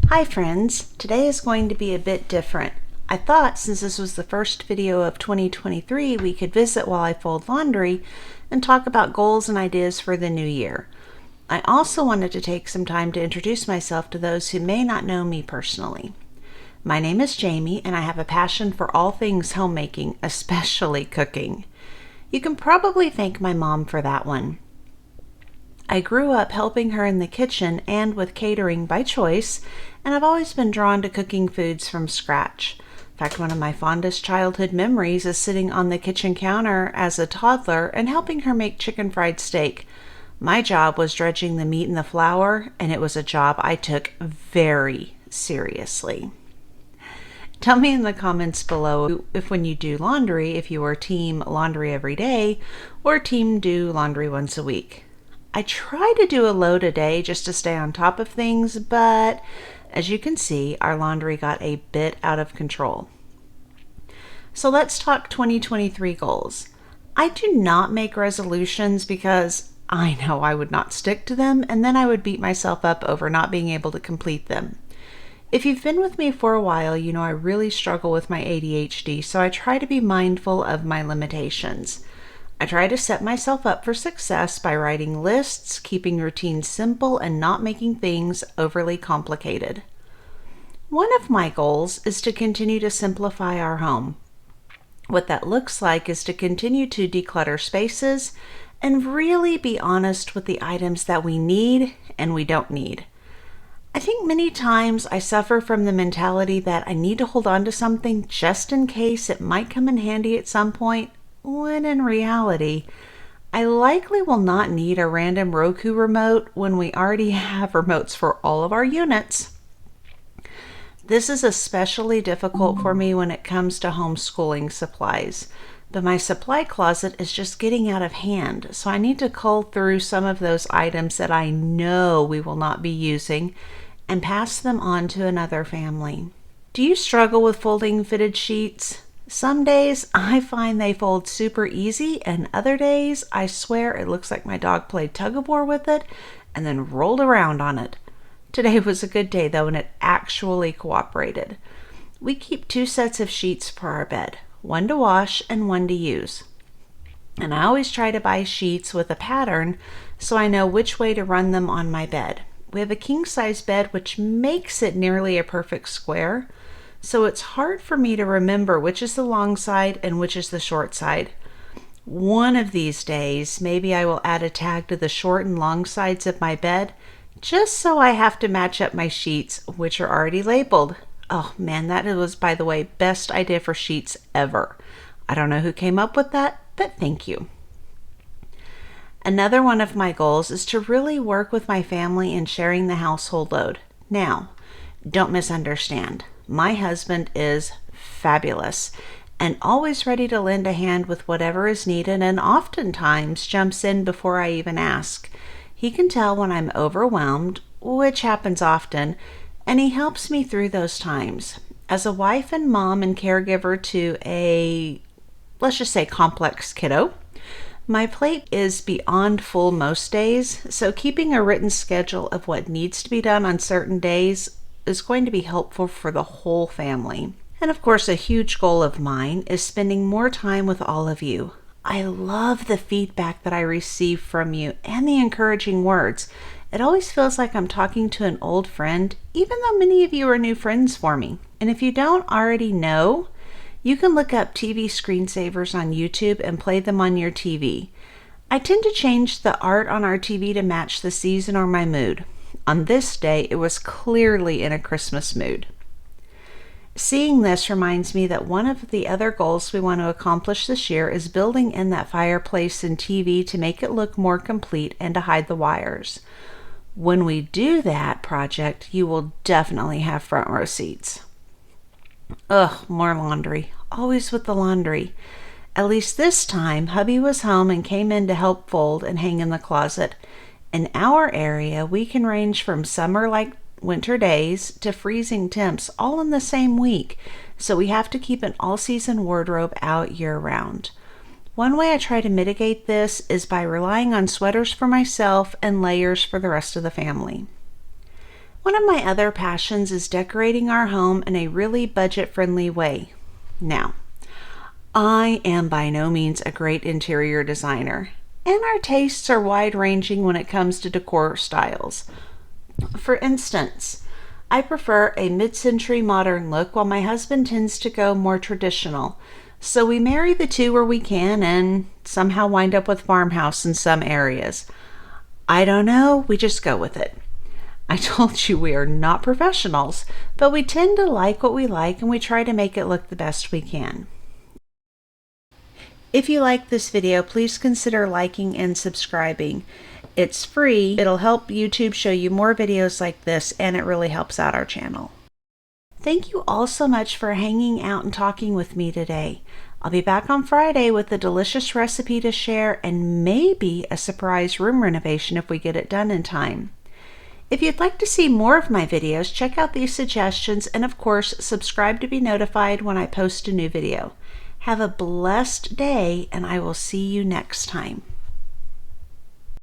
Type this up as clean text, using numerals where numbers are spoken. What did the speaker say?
Hi friends, today is going to be a bit different. I thought since this was the first video of 2023, we could visit while I fold laundry and talk about goals and ideas for the new year. I also wanted to take some time to introduce myself to those who may not know me personally. My name is Jamie and I have a passion for all things homemaking, especially cooking. You can probably thank my mom for that one. I grew up helping her in the kitchen and with catering by choice, and I've always been drawn to cooking foods from scratch. In fact, one of my fondest childhood memories is sitting on the kitchen counter as a toddler and helping her make chicken fried steak. My job was dredging the meat in the flour, and it was a job I took very seriously. Tell me in the comments below if when you do laundry, if you are team laundry every day or team do laundry once a week. I try to do a load a day just to stay on top of things, but as you can see, our laundry got a bit out of control. So let's talk 2023 goals. I do not make resolutions because I know I would not stick to them, and then I would beat myself up over not being able to complete them. If you've been with me for a while, you know I really struggle with my ADHD, so I try to be mindful of my limitations. I try to set myself up for success by writing lists, keeping routines simple, and not making things overly complicated. One of my goals is to continue to simplify our home. What that looks like is to continue to declutter spaces and really be honest with the items that we need and we don't need. I think many times I suffer from the mentality that I need to hold on to something just in case it might come in handy at some point, when in reality, I likely will not need a random Roku remote when we already have remotes for all of our units. This is especially difficult for me when it comes to homeschooling supplies, but my supply closet is just getting out of hand, so I need to cull through some of those items that I know we will not be using and pass them on to another family. Do you struggle with folding fitted sheets? Some days I find they fold super easy, and other days I swear it looks like my dog played tug-of-war with it and then rolled around on it. Today was a good day though, and it actually cooperated. We keep 2 sets of sheets for our bed, one to wash and one to use. And I always try to buy sheets with a pattern so I know which way to run them on my bed. We have a king-size bed which makes it nearly a perfect square, so it's hard for me to remember which is the long side and which is the short side. One of these days, maybe I will add a tag to the short and long sides of my bed, just so I have to match up my sheets, which are already labeled. Oh man, that was, by the way, best idea for sheets ever. I don't know who came up with that, but thank you. Another one of my goals is to really work with my family in sharing the household load. Now, don't misunderstand. My husband is fabulous and always ready to lend a hand with whatever is needed, and oftentimes jumps in before I even ask. He can tell when I'm overwhelmed, which happens often, and he helps me through those times. As a wife and mom and caregiver to a, let's just say, complex kiddo, my plate is beyond full most days, so keeping a written schedule of what needs to be done on certain days is going to be helpful for the whole family. And of course, a huge goal of mine is spending more time with all of you. I love the feedback that I receive from you and the encouraging words. It always feels like I'm talking to an old friend, even though many of you are new friends for me. And if you don't already know, you can look up TV screensavers on YouTube and play them on your TV. I tend to change the art on our TV to match the season or my mood. On this day, it was clearly in a Christmas mood. Seeing this reminds me that one of the other goals we want to accomplish this year is building in that fireplace and TV to make it look more complete and to hide the wires. When we do that project, you will definitely have front row seats. Ugh, more laundry. Always with the laundry. At least this time, hubby was home and came in to help fold and hang in the closet. In our area, we can range from summer-like winter days to freezing temps all in the same week, so we have to keep an all-season wardrobe out year-round. One way I try to mitigate this is by relying on sweaters for myself and layers for the rest of the family. One of my other passions is decorating our home in a really budget-friendly way. Now, I am by no means a great interior designer, and our tastes are wide-ranging when it comes to decor styles. For instance, I prefer a mid-century modern look while my husband tends to go more traditional. So we marry the two where we can and somehow wind up with farmhouse in some areas. I don't know, we just go with it. I told you we are not professionals, but we tend to like what we like and we try to make it look the best we can. If you like this video, please consider liking and subscribing. It's free, it'll help YouTube show you more videos like this, and it really helps out our channel. Thank you all so much for hanging out and talking with me today. I'll be back on Friday with a delicious recipe to share and maybe a surprise room renovation if we get it done in time. If you'd like to see more of my videos, check out these suggestions and of course subscribe to be notified when I post a new video. Have a blessed day and I will see you next time.